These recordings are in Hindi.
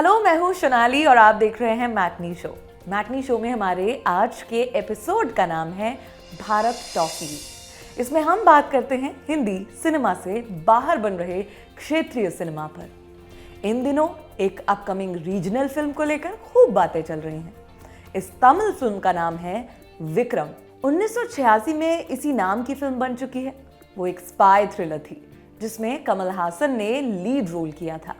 हेलो, मैं हूँ सोनाली और आप देख रहे हैं मैटनी शो। मैटनी शो में हमारे आज के एपिसोड का नाम है भारत टॉकी। इसमें हम बात करते हैं हिंदी सिनेमा से बाहर बन रहे क्षेत्रीय सिनेमा पर। इन दिनों एक अपकमिंग रीजनल फिल्म को लेकर खूब बातें चल रही हैं। इस तमिल फिल्म का नाम है विक्रम। 1986 में इसी नाम की फिल्म बन चुकी है। वो एक स्पाई थ्रिलर थी जिसमें कमल हासन ने लीड रोल किया था।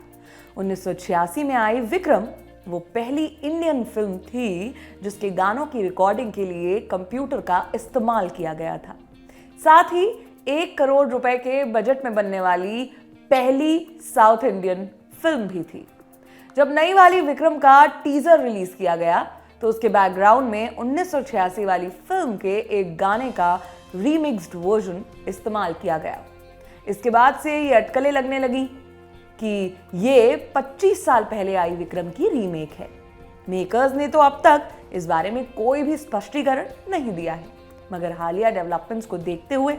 1986 में आई विक्रम वो पहली इंडियन फिल्म थी जिसके गानों की रिकॉर्डिंग के लिए कंप्यूटर का इस्तेमाल किया गया था। साथ ही 1 करोड़ रुपए के बजट में बनने वाली पहली साउथ इंडियन फिल्म भी थी। जब नई वाली विक्रम का टीजर रिलीज किया गया तो उसके बैकग्राउंड में 1986 वाली फिल्म के एक गाने का रीमिक्स्ड वर्जन इस्तेमाल किया गया। इसके बाद से ये अटकलें लगने लगी कि ये 25 साल पहले आई विक्रम की रीमेक है। मेकर्स ने तो अब तक इस बारे में कोई भी स्पष्टीकरण नहीं दिया है, मगर हालिया डेवलपमेंट्स को देखते हुए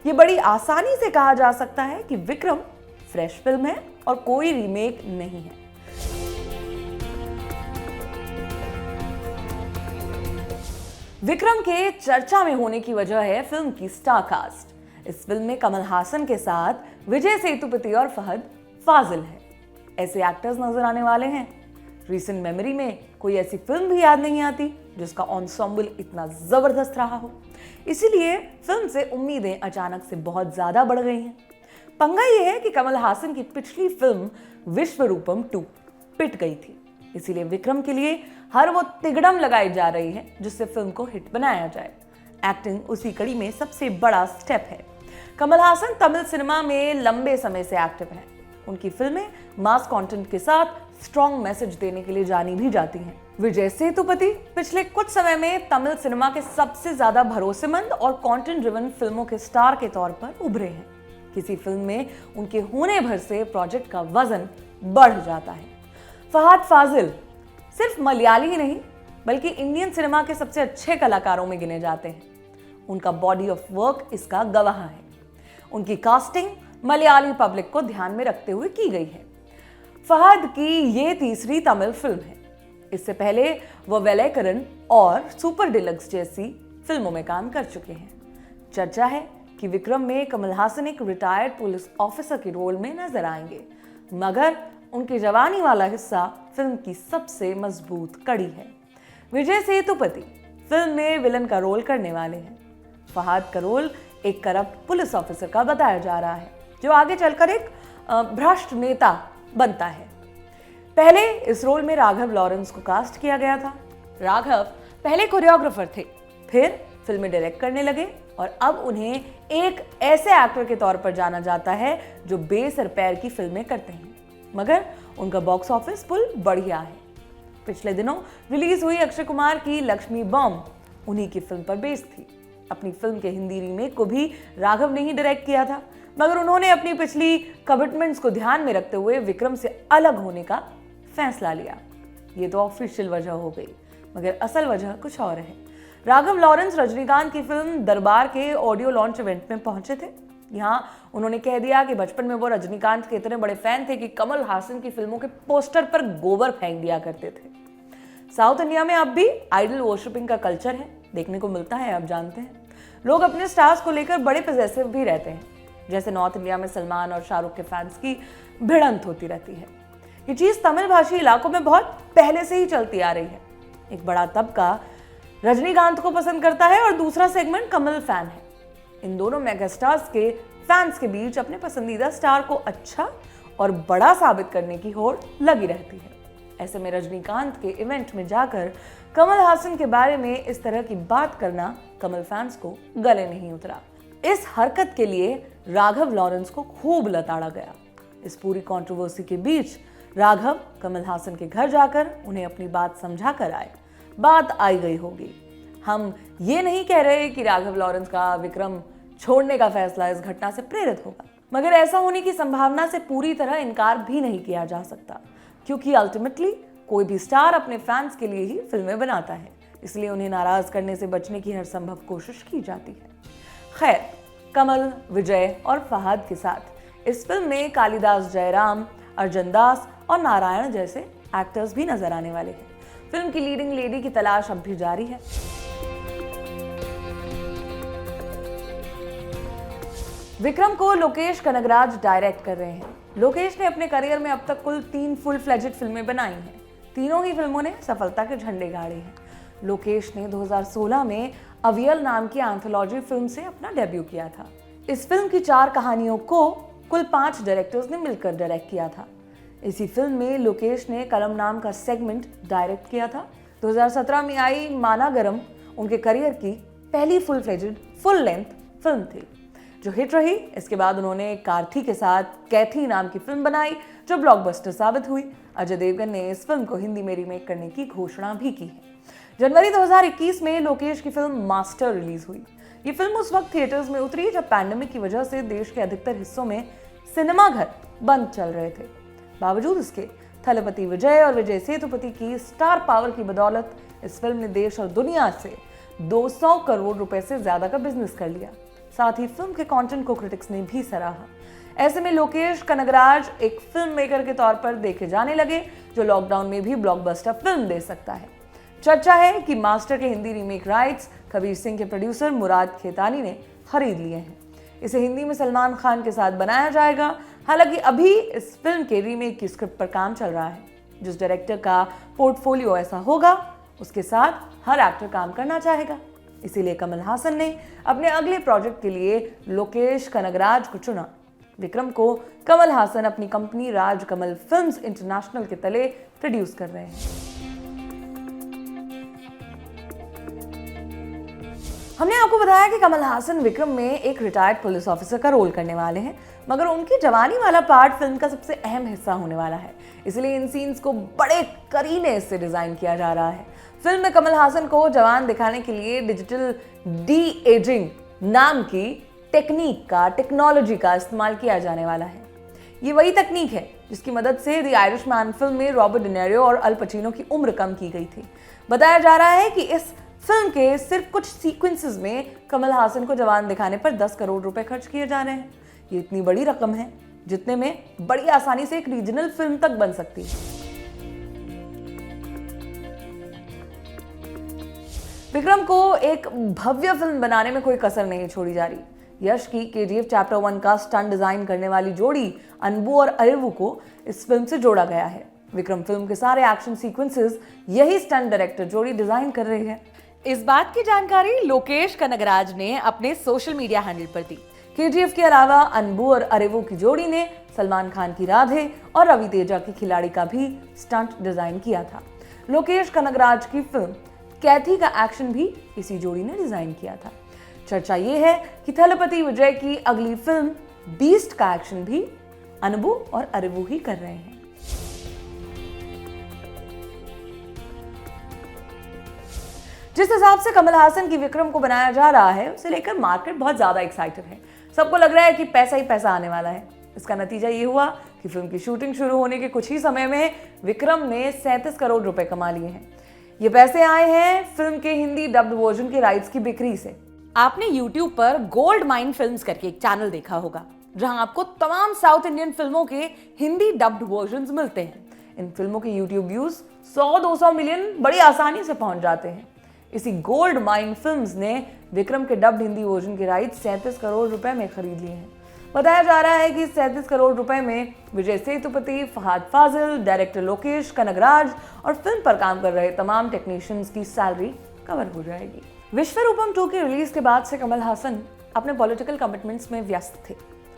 ये बड़ी आसानी से कहा जा सकता है कि विक्रम फ्रेश फिल्म है और कोई रीमेक नहीं है। विक्रम के चर्चा में होने की वजह है फिल्म की स्टार कास्ट। इस फिल्म में कमल हासन के साथ विजय सेतुपति और फहद फाजिल है। ऐसे एक्टर्स नजर आने वाले हैं। रीसेंट मेमोरी में कोई ऐसी फिल्म भी याद नहीं आती जिसका एंसेंबल इतना जबरदस्त रहा हो। इसीलिए फिल्म से उम्मीदें अचानक से बहुत ज्यादा बढ़ गई हैं। पंगा ये है कि कमल हासन की पिछली फिल्म विश्वरूपम 2 पिट गई थी। इसीलिए विक्रम के लिए हर वो तिगड़म लगाई जा रही है जिससे फिल्म को हिट बनाया जाए। एक्टिंग उसी कड़ी में सबसे बड़ा स्टेप है। कमल हासन तमिल सिनेमा में लंबे समय से एक्टिव हैं। उनकी फिल्में मास कंटेंट के साथ स्ट्रॉन्ग मैसेज देने के लिए जानी भी जाती हैं। विजय सेतुपति पिछले कुछ समय में तमिल सिनेमा के सबसे ज्यादा भरोसेमंद और कंटेंट ड्रिवन फिल्मों के स्टार के तौर पर उभरे हैं। किसी फिल्म में उनके होने भर से प्रोजेक्ट का वजन बढ़ जाता है। फहद फाजिल सिर्फ मलयाली ही नहीं बल्कि इंडियन सिनेमा के सबसे अच्छे कलाकारों में गिने जाते हैं। उनका बॉडी ऑफ वर्क इसका गवाह है। उनकी कास्टिंग मलयाली पब्लिक को ध्यान में रखते हुए की गई है। फहद की ये तीसरी तमिल फिल्म है। इससे पहले वो वेलैकरन और सुपर डिलक्स जैसी फिल्मों में काम कर चुके हैं। चर्चा है कि विक्रम में कमल हासन एक रिटायर्ड पुलिस ऑफिसर के रोल में नजर आएंगे, मगर उनकी जवानी वाला हिस्सा फिल्म की सबसे मजबूत कड़ी है। विजय सेतुपति फिल्म में विलन का रोल करने वाले हैं। फहद का रोल एक करप्ट पुलिस ऑफिसर का बताया जा रहा है जो आगे चलकर एक भ्रष्ट नेता बनता है। पहले इस रोल में राघव लॉरेंस को कास्ट किया गया था। राघव पहले कोरियोग्राफर थे, फिर फिल्में डायरेक्ट करने लगे और अब उन्हें एक ऐसे एक्टर के तौर पर जाना जाता है जो बेसर पैर की फिल्में करते हैं, मगर उनका बॉक्स ऑफिस पुल बढ़िया है। पिछले दिनों रिलीज हुई अक्षय कुमार की लक्ष्मी बॉम्ब उन्हीं की फिल्म पर बेस्ड थी। अपनी फिल्म के हिंदी रीमेक को भी राघव ने ही डायरेक्ट किया था, मगर उन्होंने अपनी पिछली कमिटमेंट्स को ध्यान में रखते हुए विक्रम से अलग होने का फैसला लिया। ये तो ऑफिशियल वजह हो गई, मगर असल वजह कुछ और है। राघव लॉरेंस रजनीकांत की फिल्म दरबार के ऑडियो लॉन्च इवेंट में पहुंचे थे। यहाँ उन्होंने कह दिया कि बचपन में वो रजनीकांत के इतने बड़े फैन थे कि कमल हासन की फिल्मों के पोस्टर पर गोबर फेंक दिया करते थे। साउथ इंडिया में अब भी आइडल वर्शिपिंग का कल्चर है, देखने को मिलता है। आप जानते हैं लोग अपने स्टार्स को लेकर बड़े पॉसेसिव भी रहते हैं। जैसे नॉर्थ इंडिया में सलमान और शाहरुख के फैंस की भिड़ंत होती रहती है। ये चीज तमिल भाषी इलाकों में बहुत पहले से ही चलती आ रही है। एक बड़ा तबका रजनीकांत को पसंद करता है और दूसरा सेगमेंट कमल फैन है। इन दोनों मेगास्टार्स के फैंस के बीच अपने पसंदीदा स्टार को अच्छा और बड़ा साबित करने की होड़ लगी रहती है। ऐसे में रजनीकांत के इवेंट में जाकर कमल हासन के बारे में इस तरह की बात करना कमल फैंस को गले नहीं उतरा। इस हरकत के लिए राघव लॉरेंस को खूब लताड़ा गया। इस पूरी कंट्रोवर्सी के बीच राघव कमल हासन के घर जाकर उन्हें अपनी बात समझा कर आए। बात आई गई होगी। हम ये नहीं कह रहे कि राघव लॉरेंस का विक्रम छोड़ने का फैसला इस घटना से प्रेरित होगा, मगर ऐसा होने की संभावना से पूरी तरह इनकार भी नहीं किया जा सकता, क्योंकि अल्टीमेटली कोई भी स्टार अपने फैंस के लिए ही फिल्में बनाता है, इसलिए उन्हें नाराज करने से बचने की हर संभव कोशिश की जाती है। खैर, कमल, विजय और फहद के साथ इस फिल्म में कालिदास जयराम, अर्जुन दास और नारायण जैसे एक्टर्स भी नजर आने वाले हैं। फिल्म की लीडिंग लेडी की तलाश अब भी जारी है। विक्रम को लोकेश कनगराज डायरेक्ट कर रहे हैं। लोकेश ने अपने करियर में अब तक कुल 3 फुल फ्लेजेड फिल्में बनाई हैं। तीनों ही फिल्मों ने सफलता के झंडे गाड़े हैं। लोकेश ने 2016 में अवियल नाम की एंथोलॉजी फिल्म से अपना डेब्यू किया था। इस फिल्म की 4 कहानियों को कुल 5 डायरेक्टर्स ने मिलकर डायरेक्ट किया था। इसी फिल्म में लोकेश ने कलम नाम का सेगमेंट डायरेक्ट किया था। 2017 में आई मानागरम उनके करियर की पहली full fledged full length film थी जो हिट रही। इसके बाद उन्होंने कार्थी के साथ कैथी नाम की फिल्म बनाई जो ब्लॉकबस्टर साबित हुई। अजय देवगन ने इस फिल्म को हिंदी में रीमेक करने की घोषणा भी की है। जनवरी 2021 में लोकेश की फिल्म मास्टर रिलीज हुई। ये फिल्म उस वक्त थिएटर्स में उतरी जब पैंडेमिक की वजह से देश के अधिकतर हिस्सों में सिनेमाघर बंद चल रहे थे। बावजूद इसके थलपति विजय और विजय सेतुपति की स्टार पावर की बदौलत इस फिल्म ने देश और दुनिया से 200 करोड़ रुपए से ज्यादा का बिजनेस कर लिया। साथ ही फिल्म के कंटेंट को क्रिटिक्स ने भी सराहा। ऐसे में लोकेश कनगराज एक फिल्म मेकर के तौर पर देखे जाने लगे जो लॉकडाउन में भी ब्लॉकबस्टर फिल्म दे सकता है। चर्चा है कि मास्टर के हिंदी रीमेक राइट्स कबीर सिंह के प्रोड्यूसर मुराद खेतानी ने खरीद लिए हैं। इसे हिंदी में सलमान खान के साथ बनाया जाएगा। हालांकि अभी इस फिल्म के रीमेक की स्क्रिप्ट पर काम चल रहा है। जिस डायरेक्टर का पोर्टफोलियो ऐसा होगा उसके साथ हर एक्टर काम करना चाहेगा। इसीलिए कमल हासन ने अपने अगले प्रोजेक्ट के लिए लोकेश कनगराज को चुना। विक्रम को कमल हासन अपनी company Raj Kamal films international के तले प्रोड्यूस कर रहे हैं। हमने आपको बताया कि कमल हासन विक्रम में एक रिटायर्ड पुलिस ऑफिसर का रोल करने वाले हैं, मगर उनकी जवानी वाला पार्ट फिल्म का सबसे अहम हिस्सा होने वाला है। इसलिए इन सीन्स को बड़े करीने से डिजाइन किया जा रहा है। फिल्म में कमल हासन को जवान दिखाने के लिए डिजिटल डी एजिंग नाम की टेक्नोलॉजी का इस्तेमाल किया जाने वाला है। ये वही तकनीक है जिसकी मदद से द आयरिशमैन फिल्म में रॉबर्ट डिनेरियो और अल पचिनो की उम्र कम की गई थी। बताया जा रहा है कि इस फिल्म के सिर्फ कुछ सीक्वेंसेस में कमल हासन को जवान दिखाने पर 10 करोड़ रुपए खर्च किए जा रहे हैं। ये इतनी बड़ी रकम है जितने में बड़ी आसानी से एक रीजनल फिल्म तक बन सकती है। विक्रम को एक भव्य फिल्म बनाने में कोई कसर नहीं छोड़ी जा रही। यश की केजीएफ चैप्टर 1 का स्टंट डिजाइन करने वाली जोड़ी अनबू और अरेवू को इस फिल्म से जोड़ा गया है। विक्रम फिल्म के सारे एक्शन सीक्वेंसेस यही स्टंट डायरेक्टर जोड़ी डिजाइन कर रही है। इस बात की जानकारी लोकेश कनगराज ने अपने सोशल मीडिया हैंडल पर दी। केजीएफ के अलावा अनबू और अरेवू की जोड़ी ने सलमान खान की राधे और रवि तेजा की खिलाड़ी का भी स्टंट डिजाइन किया था। लोकेश कनगराज की फिल्म कैथी का एक्शन भी इसी जोड़ी ने डिजाइन किया था। चर्चा यह है कि थलपति विजय की अगली फिल्म बीस्ट का एक्शन भी अनबू और अरेवू ही कर रहे हैं। जिस हिसाब से कमल हासन की विक्रम को बनाया जा रहा है उसे लेकर मार्केट बहुत ज्यादा एक्साइटेड है। सबको लग रहा है कि पैसा ही पैसा आने वाला है। इसका नतीजा ये हुआ कि फिल्म की शूटिंग शुरू होने के कुछ ही समय में विक्रम ने 37 करोड़ रुपए कमा लिए हैं। ये पैसे आए हैं फिल्म के हिंदी डब्ड वर्जन के राइट्स की बिक्री से। आपने YouTube पर गोल्ड माइन फिल्म्स करके एक चैनल देखा होगा जहां आपको तमाम साउथ इंडियन फिल्मों के हिंदी डब्ड वर्जन्स मिलते हैं। इन फिल्मों के YouTube व्यूज 100-200 मिलियन बड़ी आसानी से पहुंच जाते हैं। इसी गोल्ड माइन फिल्म्स ने विक्रम के डब्ड हिंदी वर्जन के राइट्स 37 करोड़ रुपए में खरीद लिए हैं। बताया जा रहा है कि 37 करोड़ रुपए में विजय सेतुपति, फहाद फाजिल, डायरेक्टर लोकेश कनगराज और फिल्म पर काम कर रहे तमाम टेक्नीशियंस की सैलरी कवर हो जाएगी। विश्वरूपम 2 की रिलीज के बाद से कमल हासन अपने पॉलिटिकल कमिटमेंट्स में व्यस्त थे।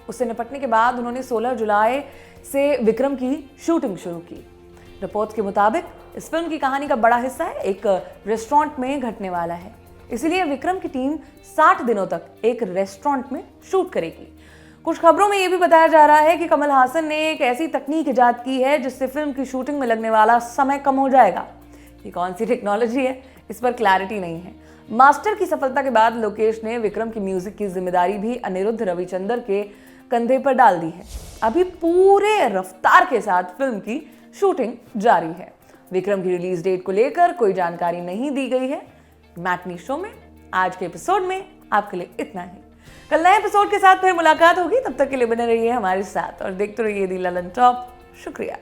उससे निपटने के बाद उन्होंने 16 जुलाई से विक्रम की शूटिंग शुरू की। रिपोर्ट्स के मुताबिक इस फिल्म की कहानी का बड़ा हिस्सा एक रेस्टोरेंट में घटने वाला है। इसलिए विक्रम की टीम 60 दिनों तक एक रेस्टोरेंट में शूट करेगी। कुछ खबरों में यह भी बताया जा रहा है कि कमल हासन ने एक ऐसी तकनीक इजाद की है जिससे फिल्म की शूटिंग में लगने वाला समय कम हो जाएगा। ये कौन सी टेक्नोलॉजी है इस पर क्लैरिटी नहीं है। मास्टर की सफलता के बाद लोकेश ने विक्रम की म्यूजिक की जिम्मेदारी भी अनिरुद्ध रविचंद्र के कंधे पर डाल दी है। अभी पूरे रफ्तार के साथ फिल्म की शूटिंग जारी है। विक्रम की रिलीज डेट को लेकर कोई जानकारी नहीं दी गई है। मैटनी शो में आज के एपिसोड में आपके लिए इतना ही। कल नए एपिसोड के साथ फिर मुलाकात होगी। तब तक के लिए बने रहिए हमारे साथ और देखते रहिए दी ललन टॉप। शुक्रिया।